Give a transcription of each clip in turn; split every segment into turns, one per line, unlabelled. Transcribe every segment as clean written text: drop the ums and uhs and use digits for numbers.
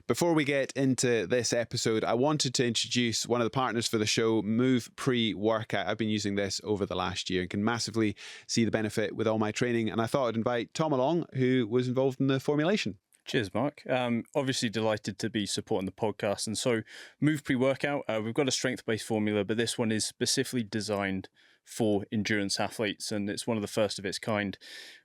Before we get into this episode, I wanted to introduce one of the partners for the show, MOVEPre-Workout. I've been using this over the last year and can massively see the benefit with all my training. And I thought I'd invite Tom along, who was involved in the formulation.
Cheers, Mark. Obviously delighted to be supporting the podcast. And so MOVEPre-Workout, we've got a strength-based formula, but this one is specifically designed for endurance athletes. And it's one of the first of its kind.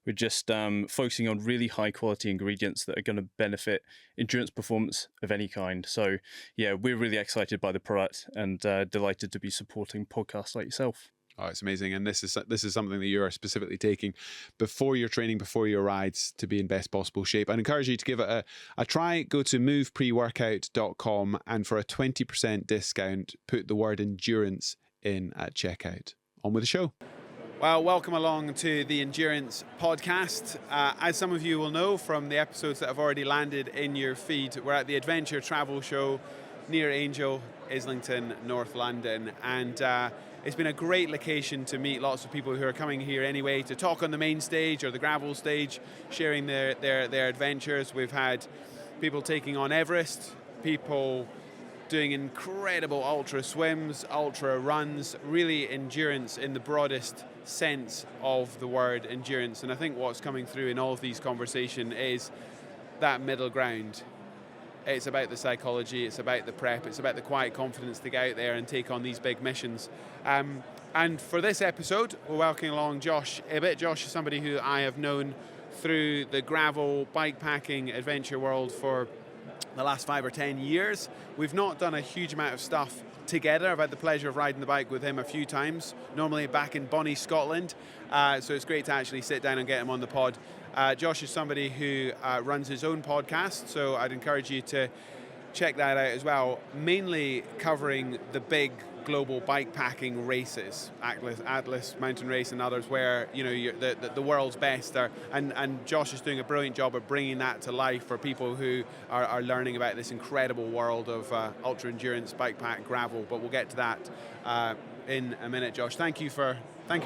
We're just focusing on really high quality ingredients that are going to benefit endurance performance of any kind. So yeah, we're really excited by the product and delighted to be supporting podcasts like yourself.
Oh, it's amazing. And this is something that you're specifically taking before your training, before your rides, to be in best possible shape. I'd encourage you to give it a try. Go to movepreworkout.com and for a 20% discount, put the word endurance in at checkout. On with the show. Well, welcome along to the Endurance Podcast. As some of you will know from the episodes that have already landed in your feed, we're at the Adventure Travel Show near Angel, Islington, North London. And it's been a great location to meet lots of people who are coming here anyway to talk on the main stage or the gravel stage, sharing their adventures. We've had people taking on Everest, people doing incredible ultra swims, ultra runs, really endurance in the broadest sense of the word endurance. And I think what's coming through in all of these conversations is that middle ground. It's about the psychology, it's about the prep, it's about the quiet confidence to get out there and take on these big missions. And for this episode, we're welcoming along Josh Ibbett. Josh is somebody who I have known through the gravel bikepacking adventure world for the last 5 or 10 years. We've not done a huge amount of stuff together. I've had the pleasure of riding the bike with him a few times, normally back in Bonnie, Scotland. So it's great to actually sit down and get him on the pod. Josh is somebody who runs his own podcast, so I'd encourage you to check that out as well, mainly covering the big global bikepacking races, Atlas Mountain Race and others, where the world's best are, and Josh is doing a brilliant job of bringing that to life for people who are learning about this incredible world of ultra endurance bikepack gravel. But we'll get to that in a minute. Josh, thank you for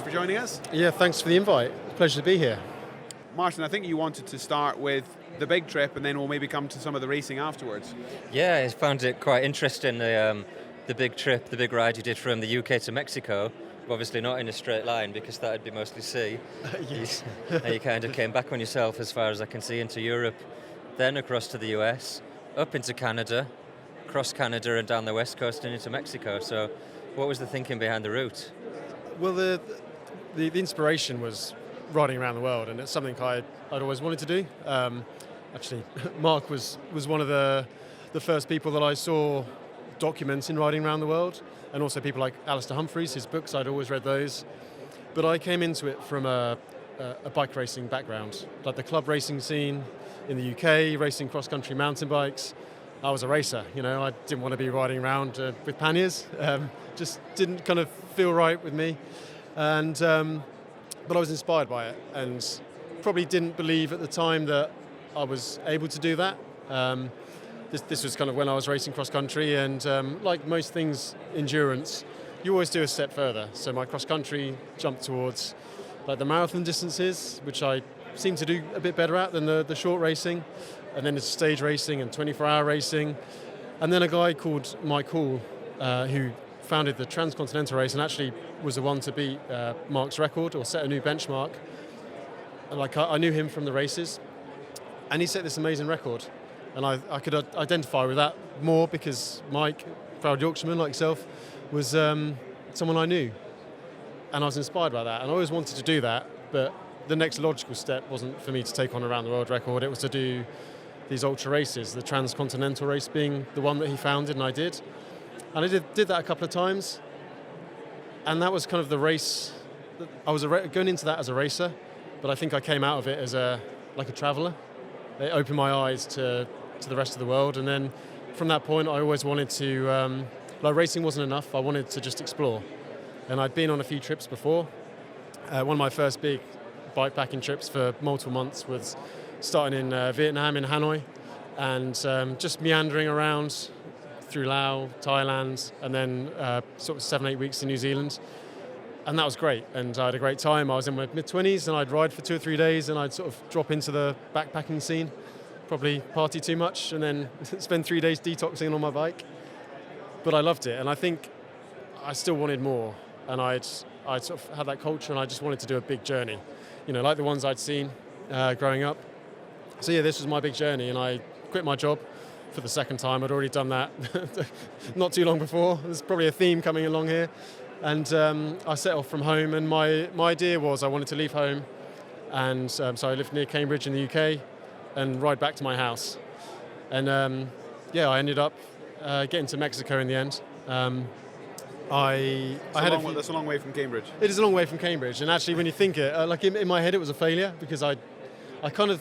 joining us.
Yeah, thanks for the invite. It's a pleasure to be here.
Martin, I think you wanted to start with the big trip, and then we'll maybe come to some of the racing afterwards.
Yeah, I found it quite interesting, the big trip, the big ride you did from the UK to Mexico. Obviously not in a straight line because that would be mostly sea.
Yes.
You kind of came back on yourself, as far as I can see, into Europe, then across to the US, up into Canada, across Canada and down the west coast and into Mexico. So what was the thinking behind the route?
Well, the inspiration was riding around the world, and it's something I'd always wanted to do. Actually, Mark was one of the first people that I saw documenting riding around the world, and also people like Alistair Humphreys, his books, I'd always read those. But I came into it from a bike racing background, like the club racing scene in the UK, racing cross-country mountain bikes. I was a racer, I didn't want to be riding around with panniers, just didn't kind of feel right with me. And but I was inspired by it, and probably didn't believe at the time that I was able to do that. This was kind of when I was racing cross-country, and like most things endurance, you always do a step further. So my cross-country jumped towards like the marathon distances, which I seem to do a bit better at than the short racing, and then it's stage racing and 24-hour racing. And then a guy called Mike Hall, who founded the Transcontinental race and actually was the one to beat Mark's record or set a new benchmark. And I knew him from the races, and he set this amazing record. And I could identify with that more because Mike, proud Yorkshireman like yourself, was someone I knew. And I was inspired by that. And I always wanted to do that, but the next logical step wasn't for me to take on a round the world record. It was to do these ultra races, the Transcontinental race being the one that he founded, and I did. And I did that a couple of times. And that was kind of the race. I was going into that as a racer, but I think I came out of it as like a traveller. It opened my eyes to the rest of the world, and then from that point I always wanted to, racing wasn't enough, I wanted to just explore. And I'd been on a few trips before. One of my first big bikepacking trips for multiple months was starting in Vietnam, in Hanoi, and just meandering around through Laos, Thailand, and then sort of 7-8 weeks in New Zealand. And that was great, and I had a great time. I was in my mid-20s, and I'd ride for 2 or 3 days, and I'd sort of drop into the backpacking scene. probably party too much and then spend 3 days detoxing on my bike. But I loved it, and I think I still wanted more. And I'd sort of had that culture, and I just wanted to do a big journey, like the ones I'd seen growing up. So yeah, this was my big journey, and I quit my job for the second time. I'd already done that not too long before. There's probably a theme coming along here. And I set off from home, and my idea was I wanted to leave home, and so I lived near Cambridge in the UK, and ride back to my house. And I ended up getting to Mexico in the end.
That's a long way from Cambridge.
It is a long way from Cambridge, and actually when you think it, like in my head it was a failure, because I kind of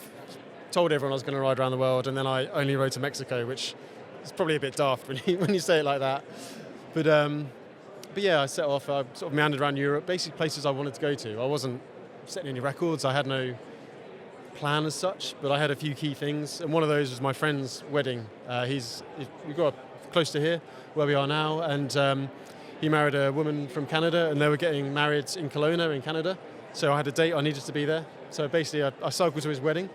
told everyone I was going to ride around the world, and then I only rode to Mexico, which is probably a bit daft when you say it like that. But yeah, I set off. I sort of meandered around Europe, basically places I wanted to go to. I wasn't setting any records. I had no plan as such, but I had a few key things, and one of those was my friend's wedding. We grew up close to here, where we are now, and he married a woman from Canada, and they were getting married in Kelowna in Canada. So I had a date, I needed to be there. So basically I cycled to his wedding,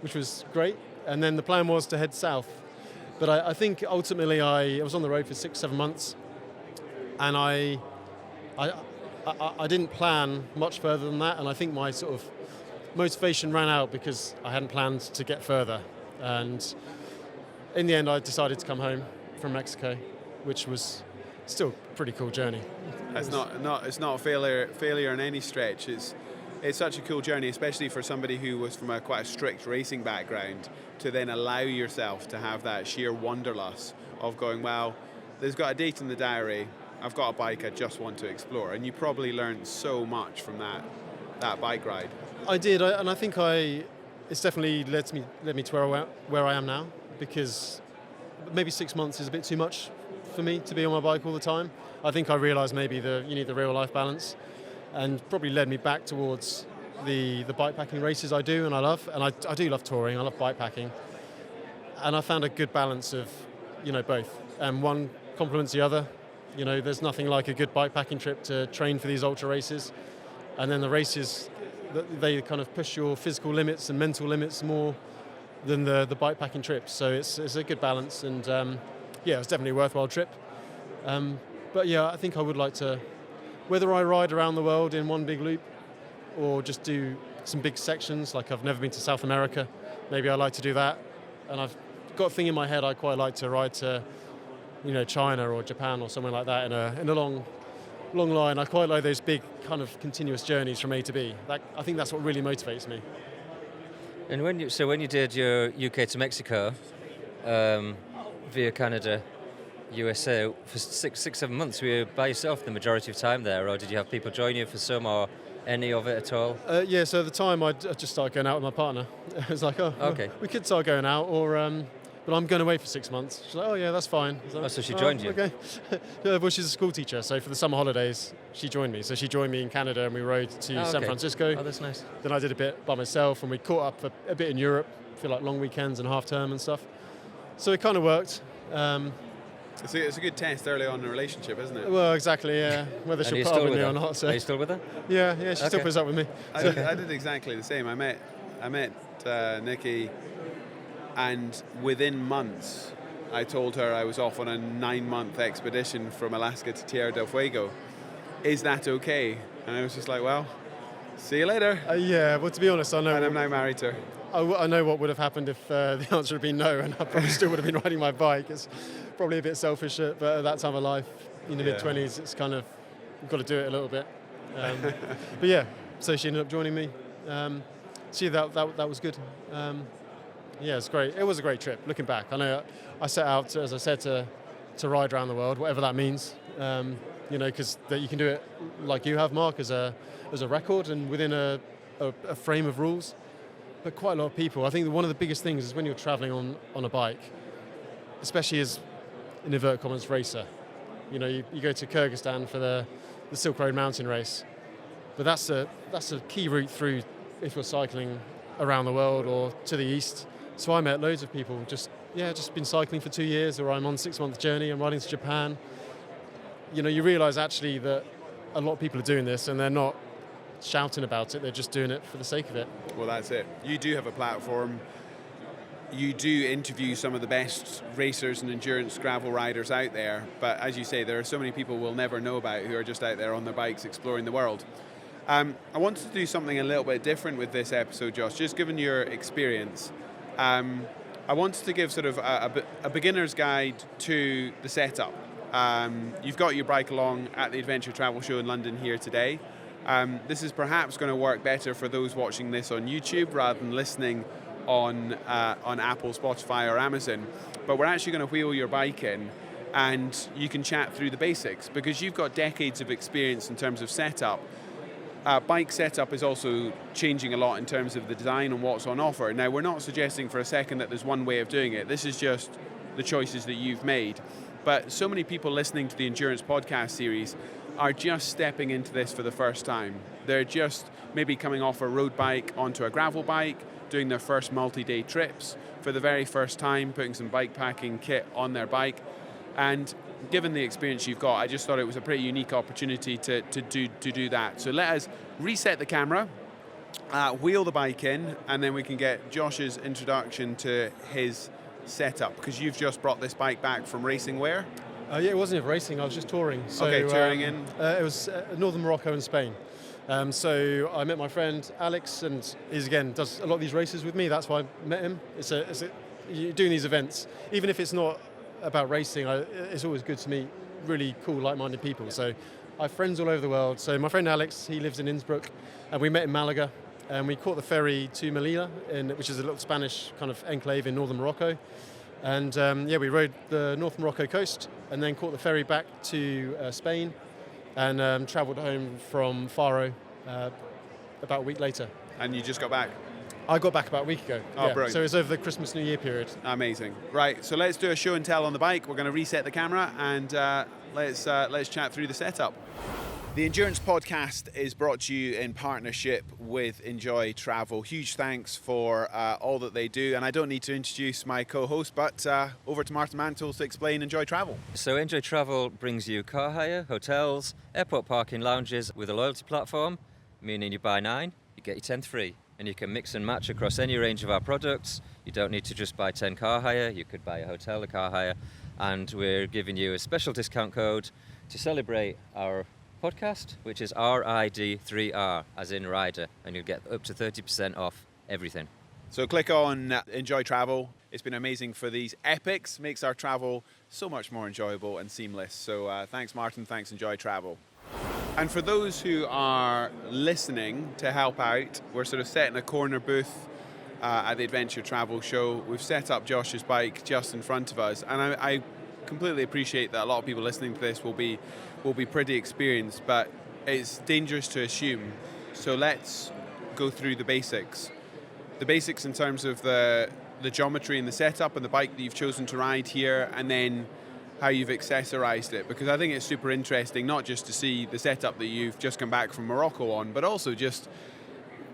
which was great. And then the plan was to head south. But I think ultimately I was on the road for 6-7 months, and I didn't plan much further than that. And I think my sort of motivation ran out because I hadn't planned to get further. And in the end, I decided to come home from Mexico, which was still a pretty cool journey.
It's not a failure in any stretch. It's such a cool journey, especially for somebody who was from quite a strict racing background, to then allow yourself to have that sheer wanderlust of going, well, there's got a date in the diary, I've got a bike, I just want to explore. And you probably learned so much from that bike ride.
I did, and I think it's definitely led me to where I am now, because maybe 6 months is a bit too much for me to be on my bike all the time. I think I realised maybe you need the real life balance, and probably led me back towards the bikepacking races I do and I love. And I do love touring, I love bikepacking. And I found a good balance of, both. And one complements the other. There's nothing like a good bikepacking trip to train for these ultra races. And then the races, they kind of push your physical limits and mental limits more than the bikepacking trips. So it's a good balance, and it's definitely a worthwhile trip. But yeah, I think I would like to, whether I ride around the world in one big loop or just do some big sections, like I've never been to South America, maybe I'd like to do that. And I've got a thing in my head, I'd quite like to ride to, China or Japan or somewhere like that in a long line. I quite like those big kind of continuous journeys from A to B. I think that's what really motivates me.
And when you did your UK to Mexico, via Canada, USA, for 6-7 months, were you by yourself the majority of time there, or did you have people join you for some, or any of it at all?
So at the time I just started going out with my partner. I was like,
okay,
we could start going out, but I'm going away for 6 months. She's like, oh yeah, that's fine. Like,
so she joined you?
Okay. Well, she's a school teacher, so for the summer holidays, she joined me. So she joined me in Canada, and we rode to San Francisco.
Oh, that's nice.
Then I did a bit by myself, and we caught up a bit in Europe for like long weekends and half term and stuff. So it kind of worked.
It's a good test early on in a relationship, isn't it?
Well, exactly, yeah. Whether she'll put up with me or not. So.
Are you still with her?
Yeah, she still puts up with me.
I did exactly the same. I met Nikki, and within months, I told her I was off on a 9-month expedition from Alaska to Tierra del Fuego. Is that okay? And I was just like, well, see you later.
Well, to be honest, I know.
And I'm now married to her.
I know what would have happened if the answer had been no, and I probably still would have been riding my bike. It's probably a bit selfish, but at that time of life, in the mid-20s, it's kind of, you've got to do it a little bit. But yeah, so she ended up joining me. That was good. It's great. It was a great trip, looking back. I know I set out, as I said, to ride around the world, whatever that means. Because you can do it like you have, Mark, as a record and within a frame of rules. But quite a lot of people, I think one of the biggest things is when you're traveling on a bike, especially as an inverted commas racer. You go to Kyrgyzstan for the Silk Road mountain race, but that's a key route through if you're cycling around the world or to the east. So I met loads of people just been cycling for 2 years, or I'm on a 6-month journey, I'm riding to Japan. You realise actually that a lot of people are doing this and they're not shouting about it, they're just doing it for the sake of it.
Well, that's it. You do have a platform. you do interview some of the best racers and endurance gravel riders out there, but as you say, there are so many people we'll never know about who are just out there on their bikes exploring the world. I wanted to do something a little bit different with this episode, Josh, just given your experience. I wanted to give sort of a beginner's guide to the setup. You've got your bike along at the Adventure Travel Show in London here today. This is perhaps going to work better for those watching this on YouTube rather than listening on Apple, Spotify, or Amazon. But we're actually going to wheel your bike in, and you can chat through the basics because you've got decades of experience in terms of setup. Bike setup is also changing a lot in terms of the design and what's on offer. Now, we're not suggesting for a second that there's one way of doing it. This is just the choices that you've made. But so many people listening to the Endurance podcast series are just stepping into this for the first time. They're just maybe coming off a road bike onto a gravel bike, doing their first multi-day trips for the very first time, putting some bikepacking kit on their bike. And given the experience you've got, I just thought it was a pretty unique opportunity to do that. So let us reset the camera, wheel the bike in, and then we can get Josh's introduction to his setup, because you've just brought this bike back from racing where?
Yeah, it wasn't even racing, I was just touring. So,
okay, touring in?
It was northern Morocco and Spain. So I met my friend Alex, and he again does a lot of these races with me. That's why I met him. You're doing these events, even if it's not about racing, it's always good to meet really cool, like-minded people. So I have friends all over the world. So my friend Alex, he lives in Innsbruck, and we met in Malaga, and we caught the ferry to Melilla, which is a little Spanish kind of enclave in northern Morocco. And we rode the North Morocco coast, and then caught the ferry back to Spain, and travelled home from Faro about a week later.
And you just got back?
I got back about a week ago.
Oh, yeah. Brilliant.
So it was over the Christmas New Year period.
Amazing. Right, so let's do a show and tell on the bike. We're going to reset the camera, and let's chat through the setup. The Endurance Podcast is brought to you in partnership with Enjoy Travel. Huge thanks for all that they do. And I don't need to introduce my co-host, but over to Martin Mansell to explain Enjoy Travel.
So Enjoy Travel brings you car hire, hotels, airport parking lounges with a loyalty platform, meaning you buy 9, you get your 10th free. And you can mix and match across any range of our products. You don't need to just buy 10 car hire, you could buy a hotel, a car hire. And we're giving you a special discount code to celebrate our podcast, which is RID3R, as in rider, and you'll get up to 30% off everything.
So click on Enjoy Travel. It's been amazing for these epics, makes our travel so much more enjoyable and seamless. So thanks Martin, thanks Enjoy Travel. And for those who are listening to help out, we're sort of set in a corner booth at the Adventure Travel Show. We've set up Josh's bike just in front of us, and I completely appreciate that a lot of people listening to this will be pretty experienced, but it's dangerous to assume. So let's go through the basics. The basics in terms of the geometry and the setup and the bike that you've chosen to ride here, and then how you've accessorized it, because I think it's super interesting not just to see the setup that you've just come back from Morocco on, but also just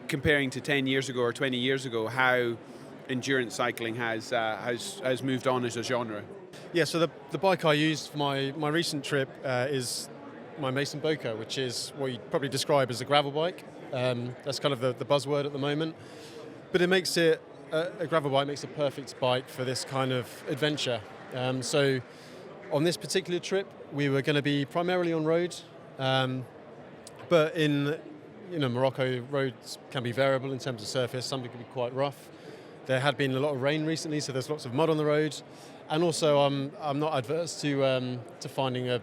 comparing to 10 years ago or 20 years ago how endurance cycling has moved on as a genre.
Yeah, so the bike I used for my recent trip is my Mason Boca, which is what you'd probably describe as a gravel bike. That's kind of the buzzword at the moment. But it makes it, a gravel bike makes a perfect bike for this kind of adventure. So on this particular trip, we were going to be primarily on road, but in Morocco, roads can be variable in terms of surface. Some can be quite rough. There had been a lot of rain recently, so there's lots of mud on the road. And also, I'm not adverse to finding a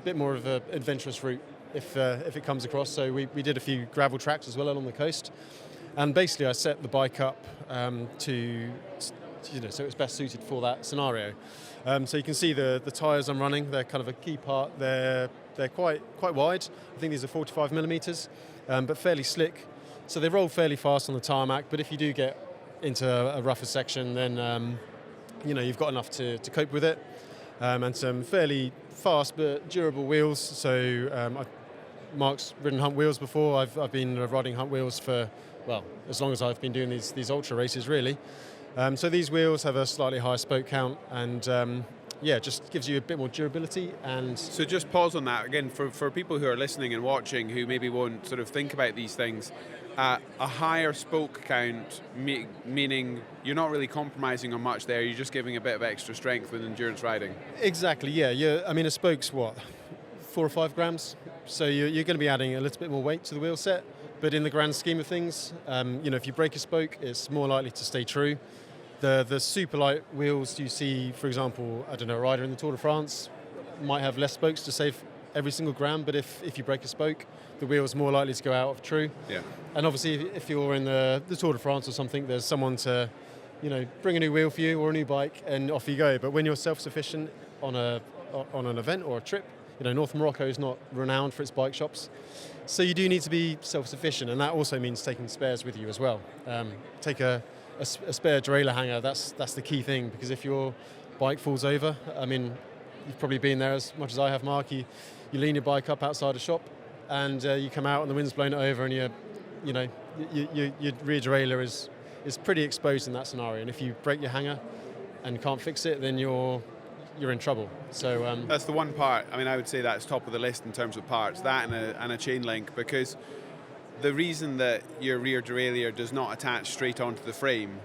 bit more of an adventurous route if it comes across. So we did a few gravel tracks as well along the coast, and basically I set the bike up so it was best suited for that scenario. So you can see the tyres I'm running. They're kind of a key part. They're quite wide. I think these are 45 millimeters, but fairly slick. So they roll fairly fast on the tarmac. But if you do get into a rougher section, then you've got enough to cope with it, and some fairly fast but durable wheels. So Mark's ridden Hunt wheels before. I've been riding Hunt wheels for as long as I've been doing these ultra races really. So these wheels have a slightly higher spoke count, and just gives you a bit more durability. And
So just pause on that again for people who are listening and watching who maybe won't sort of think about these things. A higher spoke count, meaning you're not really compromising on much there. You're just giving a bit of extra strength with endurance riding.
exactly, yeah. I mean, a spoke's what, 4 or 5 grams. So you're going to be adding a little bit more weight to the wheel set. But in the grand scheme of things, if you break a spoke, it's more likely to stay true. The super light wheels you see, for example, I don't know, a rider in the Tour de France might have less spokes to save every single gram, but if you break a spoke, the wheel's more likely to go out of true.
Yeah.
And obviously, if you're in the Tour de France or something, there's someone to, bring a new wheel for you or a new bike, and off you go. But when you're self-sufficient on an event or a trip, North Morocco is not renowned for its bike shops, so you do need to be self-sufficient, and that also means taking spares with you as well. Take a spare derailleur hanger. That's the key thing, because if your bike falls over, I mean, you've probably been there as much as I have, Mark. You lean your bike up outside a shop, and you come out and the wind's blown it over, and your rear derailleur is pretty exposed in that scenario. And if you break your hanger and can't fix it, then you're in trouble. So
that's the one part. I mean, I would say that's top of the list in terms of parts. That and a chain link, because the reason that your rear derailleur does not attach straight onto the frame,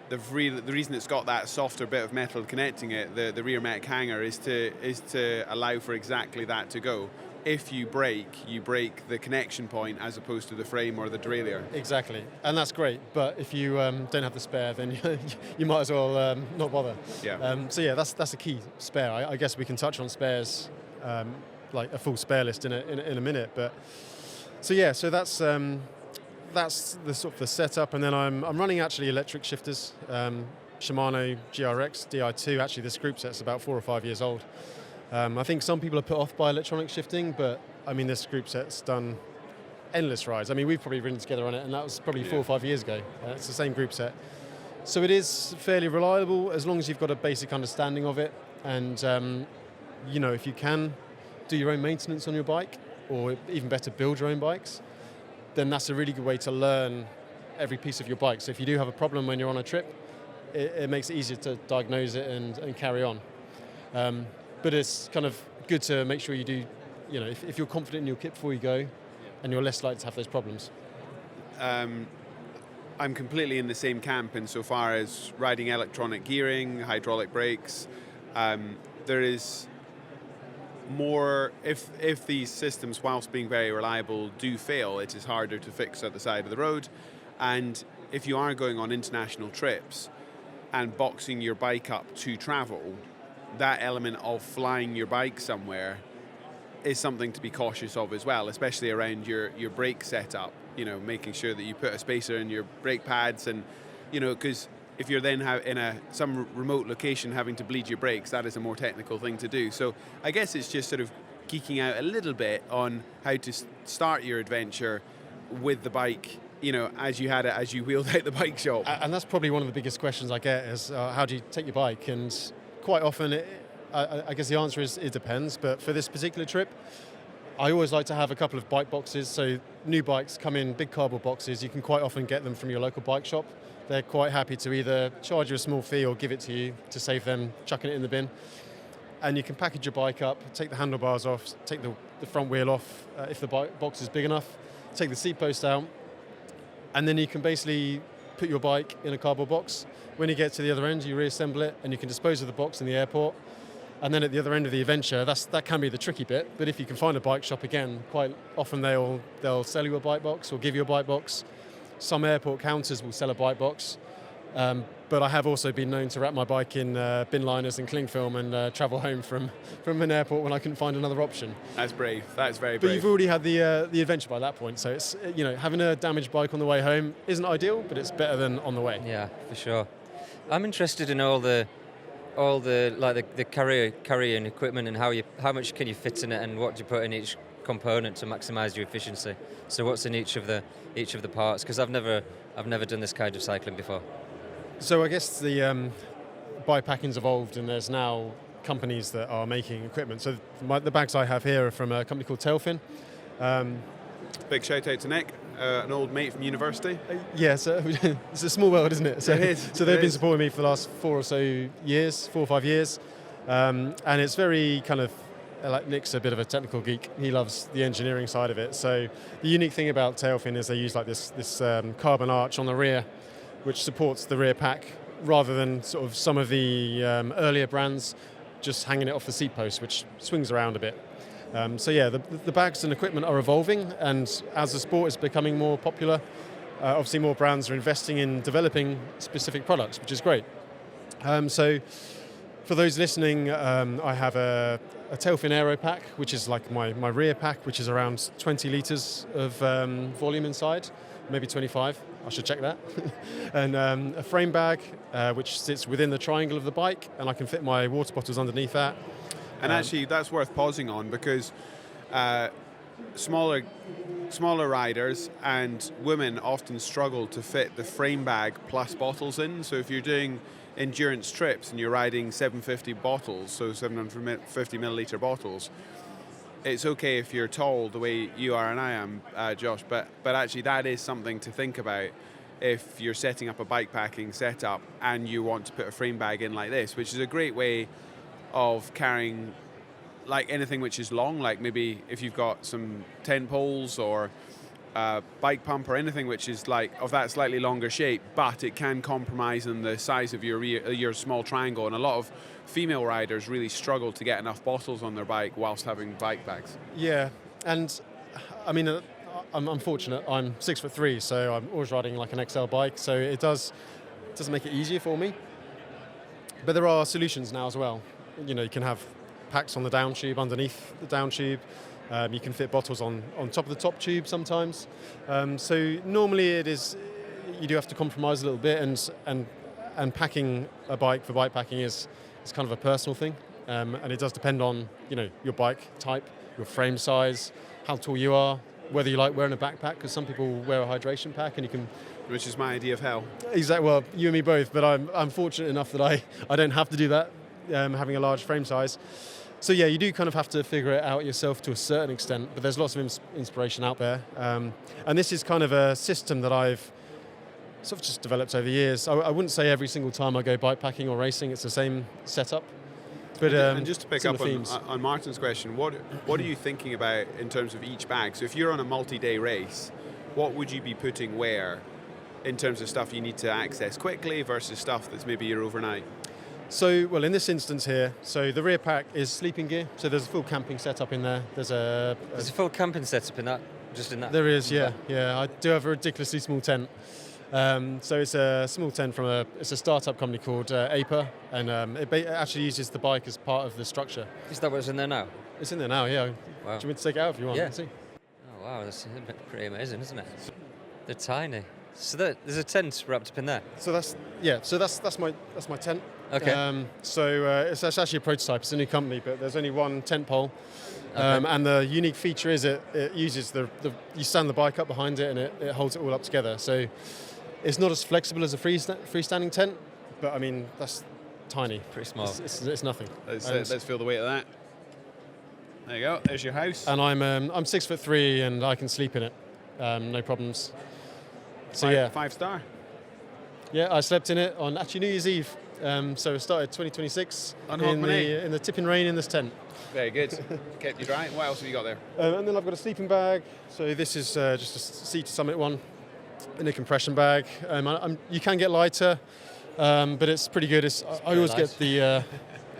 the reason it's got that softer bit of metal connecting it, the rear mech hanger, is to allow for exactly that to go. If you break the connection point as opposed to the frame or the derailleur.
Exactly, and that's great. But if you don't have the spare, then you might as well not bother.
Yeah.
So yeah, that's a key spare. I guess we can touch on spares, like a full spare list in a minute. But so that's the sort of the setup, and then I'm running actually electric shifters, Shimano GRX Di2. Actually, this group set's about 4 or 5 years old. I think some people are put off by electronic shifting, but I mean, this group set's done endless rides. I mean, we've probably ridden together on it, and that was probably 4 or 5 years ago. It's the same group set. So it is fairly reliable as long as you've got a basic understanding of it. And, if you can do your own maintenance on your bike, or even better, build your own bikes, then that's a really good way to learn every piece of your bike. So if you do have a problem when you're on a trip, it makes it easier to diagnose it and carry on. But it's kind of good to make sure you do, if you're confident in your kit before you go, and you're less likely to have those problems.
I'm completely in the same camp insofar as riding electronic gearing, hydraulic brakes. There is more, if these systems, whilst being very reliable, do fail, it is harder to fix at the side of the road. And if you are going on international trips and boxing your bike up to travel, that element of flying your bike somewhere is something to be cautious of as well, especially around your brake setup, making sure that you put a spacer in your brake pads, and because if you're then in some remote location having to bleed your brakes, that is a more technical thing to do. So I guess it's just sort of geeking out a little bit on how to start your adventure with the bike, as you had it, as you wheeled out the bike shop.
And that's probably one of the biggest questions I get is, how do you take your bike? And quite often, I guess the answer is it depends. But for this particular trip, I always like to have a couple of bike boxes. So new bikes come in big cardboard boxes. You can quite often get them from your local bike shop. They're quite happy to either charge you a small fee or give it to you to save them chucking it in the bin. And you can package your bike up, take the handlebars off, take the front wheel off if the box is big enough, take the seat post out, and then you can basically put your bike in a cardboard box. When you get to the other end, you reassemble it, and you can dispose of the box in the airport. And then at the other end of the adventure, that can be the tricky bit. But if you can find a bike shop, again, quite often they'll sell you a bike box or give you a bike box. Some airport counters will sell a bike box. But I have also been known to wrap my bike in bin liners and cling film and travel home from an airport when I couldn't find another option.
That's brave. That's very brave.
But you've already had the adventure by that point. So it's having a damaged bike on the way home isn't ideal, but it's better than on the way.
Yeah, for sure. I'm interested in all the carrying equipment and how much can you fit in it and what do you put in each component to maximise your efficiency. So what's in each of the parts? Because I've never done this kind of cycling before.
So I guess the bikepacking's evolved, and there's now companies that are making equipment. So the bags I have here are from a company called Tailfin.
Big shout out to Nick, an old mate from university.
Yeah, so it's a small world, isn't it? So,
It is.
So they've been supporting me for the last 4 or 5 years. And it's very kind of, like Nick's a bit of a technical geek. He loves the engineering side of it. So the unique thing about Tailfin is they use like this carbon arch on the rear, which supports the rear pack, rather than sort of some of the earlier brands just hanging it off the seat post, which swings around a bit. So yeah, the bags and equipment are evolving, and as the sport is becoming more popular, obviously more brands are investing in developing specific products, which is great. So for those listening, I have a Tailfin Aero pack, which is like my rear pack, which is around 20 litres of volume inside, maybe 25, I should check that. And a frame bag, which sits within the triangle of the bike, and I can fit my water bottles underneath that.
And actually, that's worth pausing on, because smaller riders and women often struggle to fit the frame bag plus bottles in. So if you're doing endurance trips and you're riding 750 bottles, so 750 milliliter bottles, it's okay if you're tall the way you are and I am, Josh, but actually that is something to think about if you're setting up a bikepacking setup and you want to put a frame bag in like this, which is a great way of carrying like anything which is long, like maybe if you've got some tent poles or bike pump or anything which is like of that slightly longer shape, but it can compromise on the size of your small triangle. And a lot of female riders really struggle to get enough bottles on their bike whilst having bike bags.
Yeah, and I mean, I'm fortunate. I'm 6'3", so I'm always riding like an XL bike, so it doesn't make it easier for me. But there are solutions now as well. You know, you can have packs on the down tube, underneath the down tube. You can fit bottles on top of the top tube sometimes. So normally you do have to compromise a little bit, and packing a bike for bikepacking is kind of a personal thing, and it does depend on, you know, your bike type, your frame size, how tall you are, whether you like wearing a backpack, because some people wear a hydration pack and you can.
Which is my idea of hell.
Exactly. Well, you and me both, but I'm fortunate enough that I don't have to do that, having a large frame size. So yeah, you do kind of have to figure it out yourself to a certain extent, but there's lots of inspiration out there. And this is kind of a system that I've sort of just developed over the years. I wouldn't say every single time I go bikepacking or racing it's the same setup. But,
and just to pick up on Martin's question, what are you thinking about in terms of each bag? So if you're on a multi-day race, what would you be putting where in terms of stuff you need to access quickly versus stuff that's maybe your overnight?
So, well, in this instance here, so the rear pack is sleeping gear. So there's a full camping setup in there. There's a
full camping setup in that, just in that?
There is, yeah. Yeah, I do have a ridiculously small tent. So it's a small tent from it's a startup company called Ibbett, and it actually uses the bike as part of the structure.
Is that what's in there now?
It's in there now, yeah.
Wow.
Do you want me to take it out if you want?
Yeah.
See?
Oh wow, that's pretty amazing, isn't it? They're tiny. So there's a tent wrapped up in there.
So that's my tent.
Okay.
It's actually a prototype. It's a new company, but there's only one tent pole. Okay. And the unique feature is it uses you stand the bike up behind it, and it holds it all up together. So it's not as flexible as a freestanding tent, but I mean that's tiny.
Pretty small.
It's nothing.
Let's feel the weight of that. There you go. There's your house.
And I'm 6'3", and I can sleep in it, no problems. So yeah,
5-star.
Yeah, I slept in it on actually New Year's Eve. So it started 2026 in the tipping rain in this tent.
Very good. Kept you dry. What else have you got there?
And then I've got a sleeping bag. So this is just a Sea to Summit one in a compression bag. You can get lighter, but it's pretty good. I always get the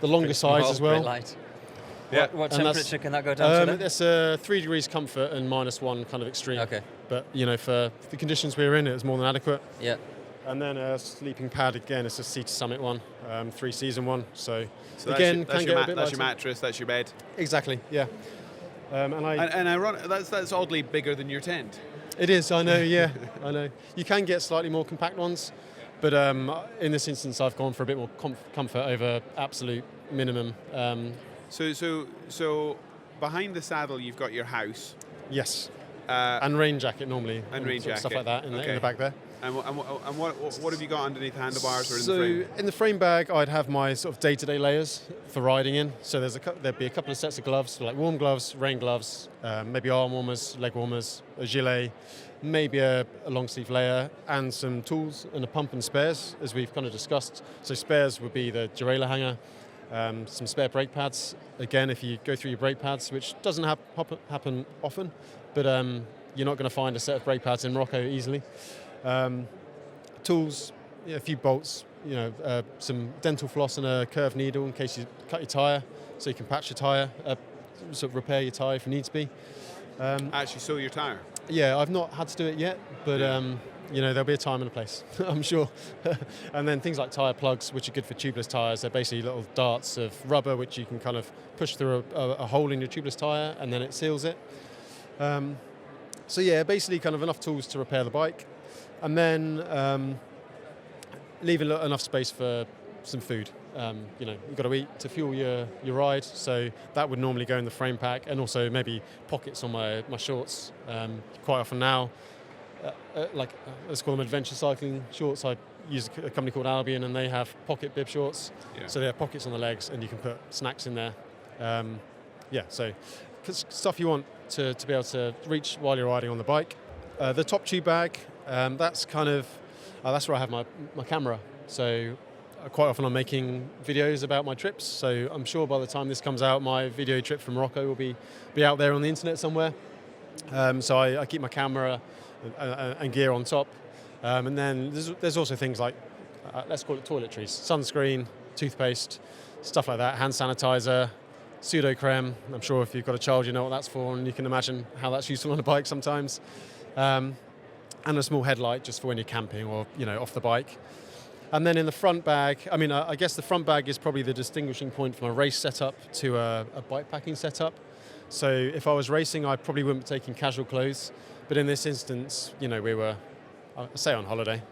longer size as well.
Light.
Yeah.
What temperature can that go down to?
It's 3 degrees comfort and -1 kind of extreme.
Okay.
But you know, for the conditions we were in, it was more than adequate.
Yeah.
And then a sleeping pad again. It's a Sea to Summit one, 3-season one. So
again,
that's
your mattress. That's your bed.
Exactly. Yeah.
That's oddly bigger than your tent.
It is. I know. Yeah. I know. You can get slightly more compact ones, but in this instance, I've gone for a bit more comfort over absolute minimum.
So behind the saddle, you've got your house.
Yes. And rain jacket normally.
And rain jacket.
Stuff like that in the back there.
And what have you got underneath the handlebars or in the frame?
So in the frame bag, I'd have my sort of day-to-day layers for riding in. So there'd be a couple of sets of gloves, so like warm gloves, rain gloves, maybe arm warmers, leg warmers, a gilet, maybe a long sleeve layer, and some tools and a pump and spares, as we've kind of discussed. So spares would be the derailleur hanger, some spare brake pads. Again, if you go through your brake pads, which doesn't happen often, but you're not going to find a set of brake pads in Morocco easily. Tools, a few bolts, some dental floss and a curved needle in case you cut your tyre, so you can patch your tyre, sort of repair your tyre if you need to be.
Actually sew your tyre?
Yeah, I've not had to do it yet, but there'll be a time and a place, I'm sure. And then things like tyre plugs, which are good for tubeless tyres. They're basically little darts of rubber which you can kind of push through a hole in your tubeless tyre, and then it seals it. So yeah, basically kind of enough tools to repair the bike, and then leave enough space for some food. You've got to eat to fuel your ride, so that would normally go in the frame pack, and also maybe pockets on my shorts. Quite often now, let's call them adventure cycling shorts. I use a company called Albion, and they have pocket bib shorts. Yeah. So they have pockets on the legs, and you can put snacks in there. So stuff you want to be able to reach while you're riding on the bike. The top tube bag, that's where I have my camera. So quite often I'm making videos about my trips, so I'm sure by the time this comes out, my video trip from Morocco will be out there on the internet somewhere. So I keep my camera and gear on top. And then there's also things like, let's call it toiletries, sunscreen, toothpaste, stuff like that, hand sanitizer, pseudo creme. I'm sure if you've got a child, you know what that's for, and you can imagine how that's useful on a bike sometimes. And a small headlight just for when you're camping or off the bike. And then in the front bag, I guess the front bag is probably the distinguishing point from a race setup to a bikepacking setup. So if I was racing, I probably wouldn't be taking casual clothes. But in this instance, we were, say, on holiday,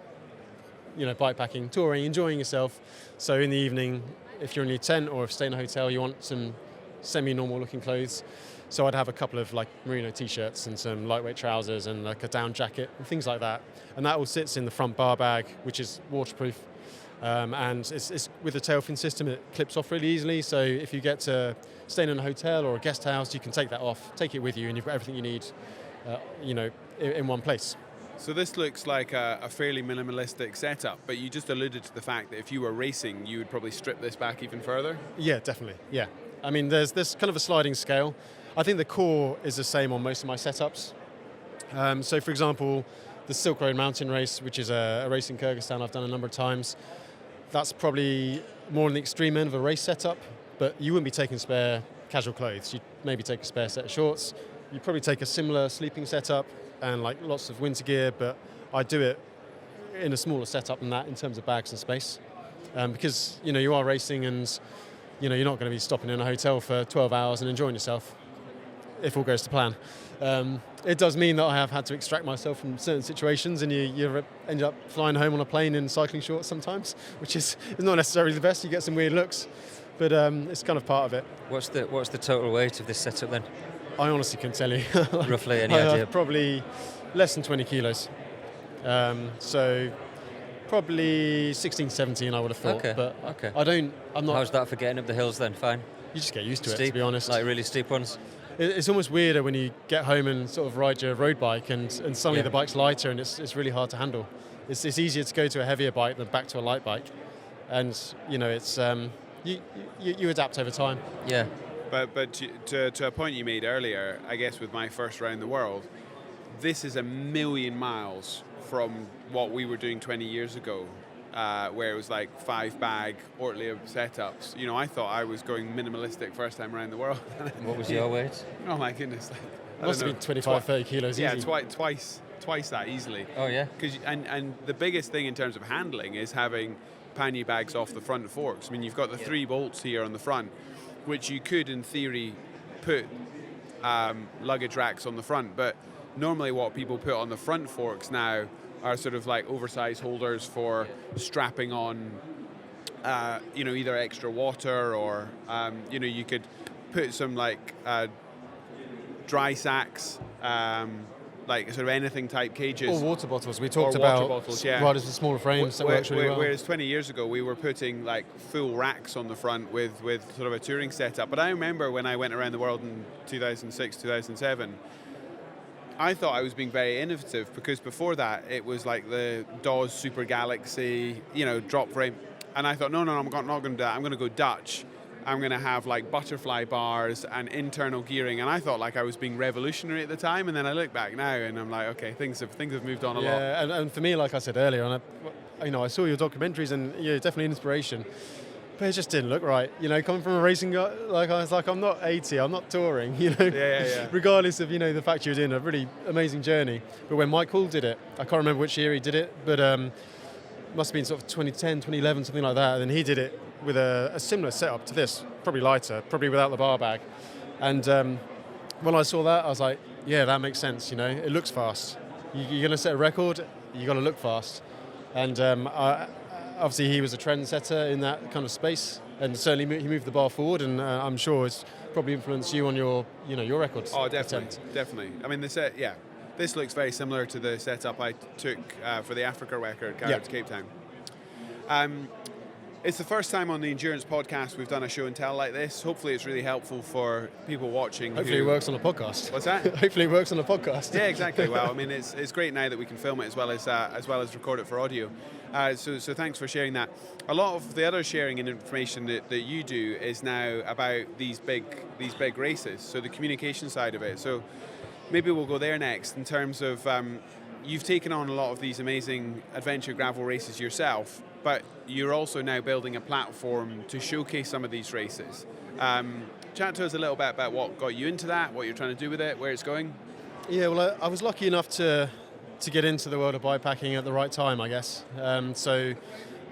bikepacking, touring, enjoying yourself. So in the evening, if you're in your tent or if staying in a hotel, you want some semi-normal looking clothes. So I'd have a couple of merino t-shirts and some lightweight trousers and a down jacket and things like that. And that all sits in the front bar bag, which is waterproof. And it's with the tail fin system, it clips off really easily. So if you get to staying in a hotel or a guest house, you can take that off, take it with you, and you've got everything you need, in one place.
So this looks like a fairly minimalistic setup, but you just alluded to the fact that if you were racing, you would probably strip this back even further?
Yeah, definitely, yeah. There's kind of a sliding scale. I think the core is the same on most of my setups. So for example, the Silk Road Mountain Race, which is a race in Kyrgyzstan I've done a number of times, that's probably more on the extreme end of a race setup, but you wouldn't be taking spare casual clothes. You'd maybe take a spare set of shorts. You'd probably take a similar sleeping setup and lots of winter gear, but I do it in a smaller setup than that in terms of bags and space. Because, you are racing and, you're not going to be stopping in a hotel for 12 hours and enjoying yourself, if all goes to plan. It does mean that I have had to extract myself from certain situations, and you end up flying home on a plane in cycling shorts sometimes, which is not necessarily the best. You get some weird looks, but it's kind of part of it.
What's the total weight of this setup then?
I honestly can't tell you.
Roughly, any idea?
Probably less than 20 kilos. So probably 16, 17, I would have thought.
Okay.
But
okay.
I'm not.
How's that for getting up the hills then? Fine.
You just get used to
Steep,
it, to be honest.
like really steep ones?
It's almost weirder when you get home and sort of ride your road bike and suddenly the bike's lighter and it's really hard to handle. It's easier to go to a heavier bike than back to a light bike. And, it's you adapt over time.
Yeah.
But to a point you made earlier, I guess with my first round the world, this is a million miles from what we were doing 20 years ago, where it was 5-bag Ortlieb setups. I thought I was going minimalistic first time around the world.
What was your weight?
Oh my goodness.
It must have been 25, 30 kilos
yeah,
easy.
twice that easily.
Oh yeah.
And the biggest thing in terms of handling is having pannier bags off the front forks. You've got the 3 bolts here on the front, which you could in theory put luggage racks on the front, but normally what people put on the front forks now are sort of oversized holders for strapping on either extra water or you could put some dry sacks, sort of anything type cages.
Or water bottles. We talked about riders with smaller frames. That works really well.
Whereas 20 years ago, we were putting full racks on the front with sort of a touring setup. But I remember when I went around the world in 2006, 2007, I thought I was being very innovative, because before that it was the Dawes Super Galaxy, drop frame. And I thought, no, I'm not going to do that. I'm going to go Dutch. I'm going to have like butterfly bars and internal gearing. And I thought like I was being revolutionary at the time. And then I look back now and I'm like, okay, things have moved on a lot.
Yeah, and for me, like I said earlier, and I saw your documentaries and definitely an inspiration. But it just didn't look right, coming from a racing guy, like I was like, I'm not 80, I'm not touring,
Yeah.
regardless of, the fact you're doing a really amazing journey. But when Michael did it, I can't remember which year he did it, but must have been sort of 2010, 2011, something like that. And then he did it with a similar setup to this, probably lighter, probably without the bar bag. And when I saw that, I was like, yeah, that makes sense, it looks fast. You're going to set a record, you got to look fast. And obviously he was a trendsetter in that kind of space, and certainly he moved the bar forward, and I'm sure it's probably influenced you on your records.
Oh, definitely. I mean, this looks very similar to the setup I took for the Africa record carried to Cape Town. It's the first time on the Endurance podcast we've done a show and tell like this. Hopefully it's really helpful for people watching.
Hopefully it works on a podcast.
What's that?
Hopefully it works on a podcast.
Yeah, exactly. Well, I mean, it's great now that we can film it as well as record it for audio. So thanks for sharing that. A lot of the other sharing and information that you do is now about these big races. So the communication side of it. So maybe we'll go there next in terms of you've taken on a lot of these amazing adventure gravel races yourself, but you're also now building a platform to showcase some of these races. Chat to us a little bit about what got you into that, what you're trying to do with it, where it's going.
Yeah, well, I was lucky enough to get into the world of bikepacking at the right time, I guess. So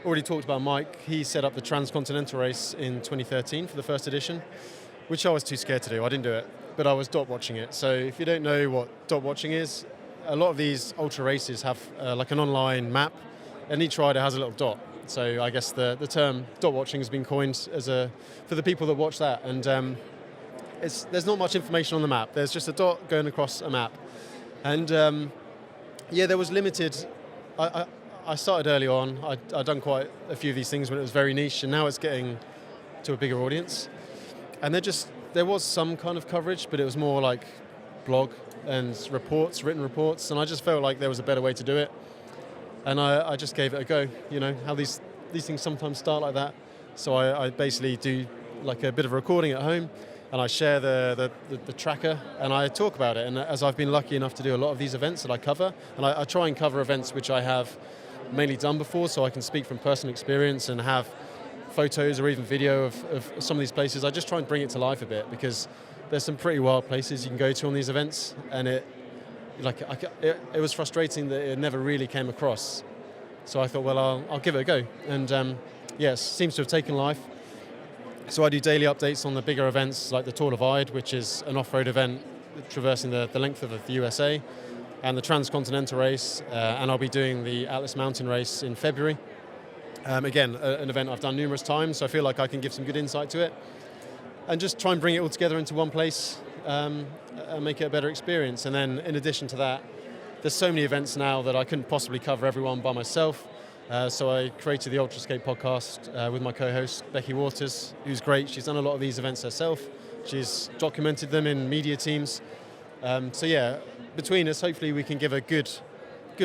already talked about Mike. He set up the Transcontinental race in 2013 for the first edition, which I was too scared to do. I didn't do it, but I was dot watching it. So if you don't know what dot watching is, a lot of these ultra races have like an online map, and each rider has a little dot. So I guess the term dot watching has been coined for the people that watch that. And there's not much information on the map. There's just a dot going across a map. And there was limited. I started early on. I'd done quite a few of these things when it was very niche, and now it's getting to a bigger audience. And there was some kind of coverage, but it was more like blog and written reports, and I just felt like there was a better way to do it. And I just gave it a go, how these things sometimes start like that. So I basically do like a bit of recording at home, and I share the tracker, and I talk about it. And as I've been lucky enough to do a lot of these events that I cover, and I try and cover events which I have mainly done before, so I can speak from personal experience and have photos or even video of some of these places. I just try and bring it to life a bit, because there's some pretty wild places you can go to on these events, and it was frustrating that it never really came across. So I thought, well, I'll give it a go. And it seems to have taken life. So I do daily updates on the bigger events like the Tour Divide, which is an off-road event traversing the length of the USA, and the Transcontinental race, and I'll be doing the Atlas Mountain race in February. Again, an event I've done numerous times, so I feel like I can give some good insight to it. And just try and bring it all together into one place and make it a better experience. And then in addition to that, there's so many events now that I couldn't possibly cover everyone by myself. So I created the Ultrascape podcast with my co-host, Becky Waters, who's great. She's done a lot of these events herself. She's documented them in media teams. Between us, hopefully we can give a good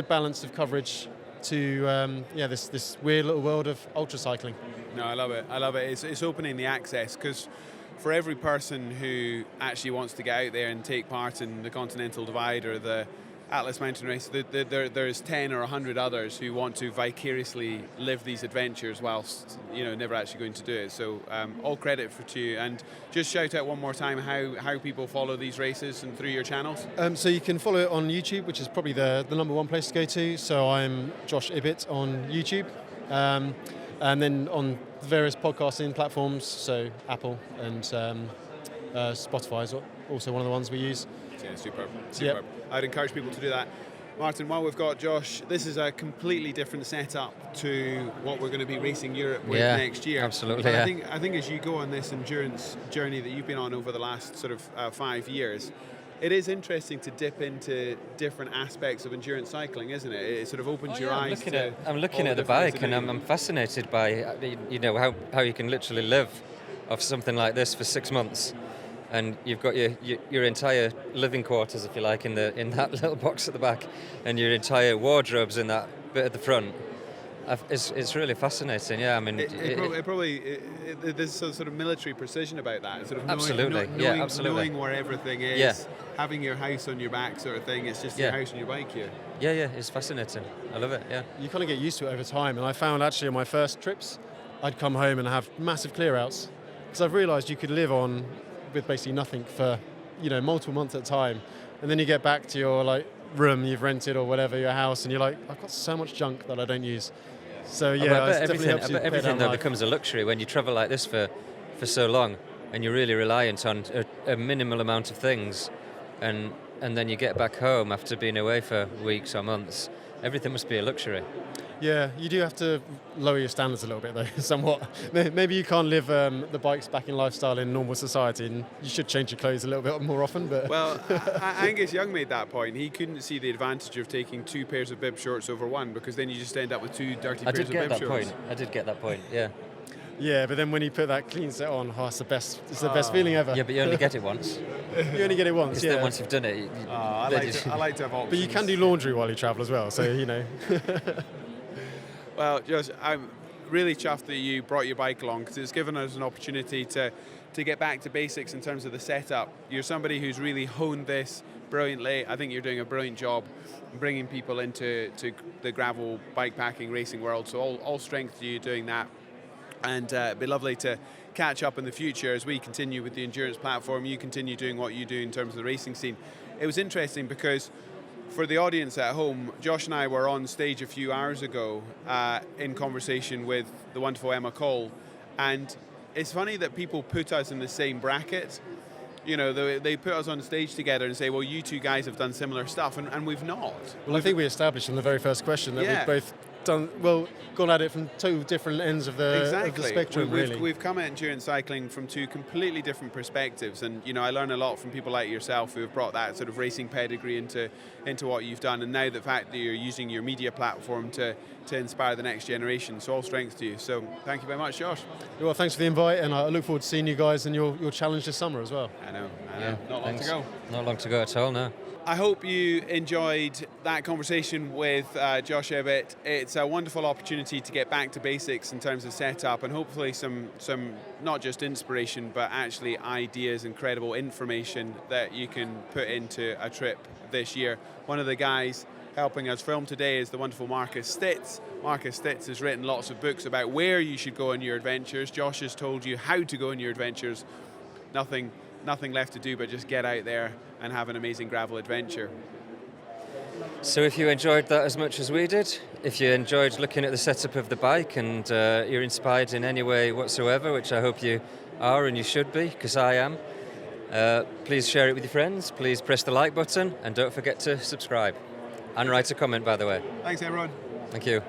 balance of coverage to this weird little world of ultra cycling.
No, I love it. It's opening the access, because for every person who actually wants to get out there and take part in the Continental Divide or the Atlas Mountain Race, there's 10 or 100 others who want to vicariously live these adventures whilst never actually going to do it. So all credit to you. And just shout out one more time how people follow these races and through your channels.
So you can follow it on YouTube, which is probably the number one place to go to. So I'm Josh Ibbett on YouTube. And then on various podcasting platforms, so Apple and Spotify is also one of the ones we use.
Yeah, superb.
Yep.
I'd encourage people to do that. Martin, while we've got Josh, this is a completely different setup to what we're going to be racing Europe with next year.
Absolutely.
I think as you go on this endurance journey that you've been on over the last sort of 5 years, it is interesting to dip into different aspects of endurance cycling, isn't it? It sort of opens your eyes to.
I'm looking at the bike, and I'm fascinated by how you can literally live off something like this for 6 months. And you've got your entire living quarters, if you like, in that little box at the back, and your entire wardrobes in that bit at the front. It's really fascinating. Yeah, I mean,
there's some sort of military precision about that. Sort of
absolutely, absolutely.
Knowing where everything is, having your house on your back, sort of thing. It's just your house on your bike here.
Yeah, it's fascinating. I love it. Yeah.
You kind of get used to it over time, and I found actually on my first trips, I'd come home and have massive clear outs because I've realised you could live on with basically nothing for multiple months at a time, and then you get back to your room you've rented or whatever, your house, and you're like, I've got so much junk that I don't use. So
everything though becomes a luxury when you travel like this for so long, and you're really reliant on a minimal amount of things, and then you get back home after being away for weeks or months. Everything must be a luxury.
Yeah, you do have to lower your standards a little bit though, somewhat. Maybe you can't live the bikepacking lifestyle in normal society, and you should change your clothes a little bit more often. But
well, Angus Young made that point. He couldn't see the advantage of taking 2 pairs of bib shorts over one, because then you just end up with 2 dirty pairs of bib shorts.
I did get that point. Yeah.
Yeah, but then when you put that clean set on, it's the best. It's the best feeling ever.
Yeah, but you only get it once.
You only get it once.
Then once you've done it.
I like to have options.
But you can do laundry while you travel as well, so
Well, Josh, I'm really chuffed that you brought your bike along, because it's given us an opportunity to get back to basics in terms of the setup. You're somebody who's really honed this brilliantly. I think you're doing a brilliant job bringing people into the gravel bikepacking racing world. So all strength to you doing that. And it'd be lovely to catch up in the future as we continue with the endurance platform. You continue doing what you do in terms of the racing scene. It was interesting because for the audience at home, Josh and I were on stage a few hours ago in conversation with the wonderful Emma Cole, and it's funny that people put us in the same bracket. They put us on stage together and say, well, you two guys have done similar stuff, and we've not.
Well, I think we established in the very first question that we've both gone at it from 2 different ends of the spectrum.
We've come at endurance cycling from 2 completely different perspectives, and I learn a lot from people like yourself who have brought that sort of racing pedigree into what you've done, and now the fact that you're using your media platform to inspire the next generation. So all strength to you. So thank you very much, Josh.
Well, thanks for the invite, and I look forward to seeing you guys in your challenge this summer as well.
I know.
Yeah,
not long to go.
Not long to go at all, no.
I hope you enjoyed that conversation with Josh Ibbett. It's a wonderful opportunity to get back to basics in terms of setup, and hopefully some not just inspiration, but actually ideas and credible information that you can put into a trip this year. One of the guys helping us film today is the wonderful Marcus Stitz. Marcus Stitz has written lots of books about where you should go on your adventures. Josh has told you how to go on your adventures. Nothing left to do but just get out there and have an amazing gravel adventure.
So if you enjoyed that as much as we did, if you enjoyed looking at the setup of the bike, and you're inspired in any way whatsoever, which I hope you are and you should be, because I am, please share it with your friends, please press the like button, and don't forget to subscribe. And write a comment, by the way.
Thanks, everyone.
Thank you.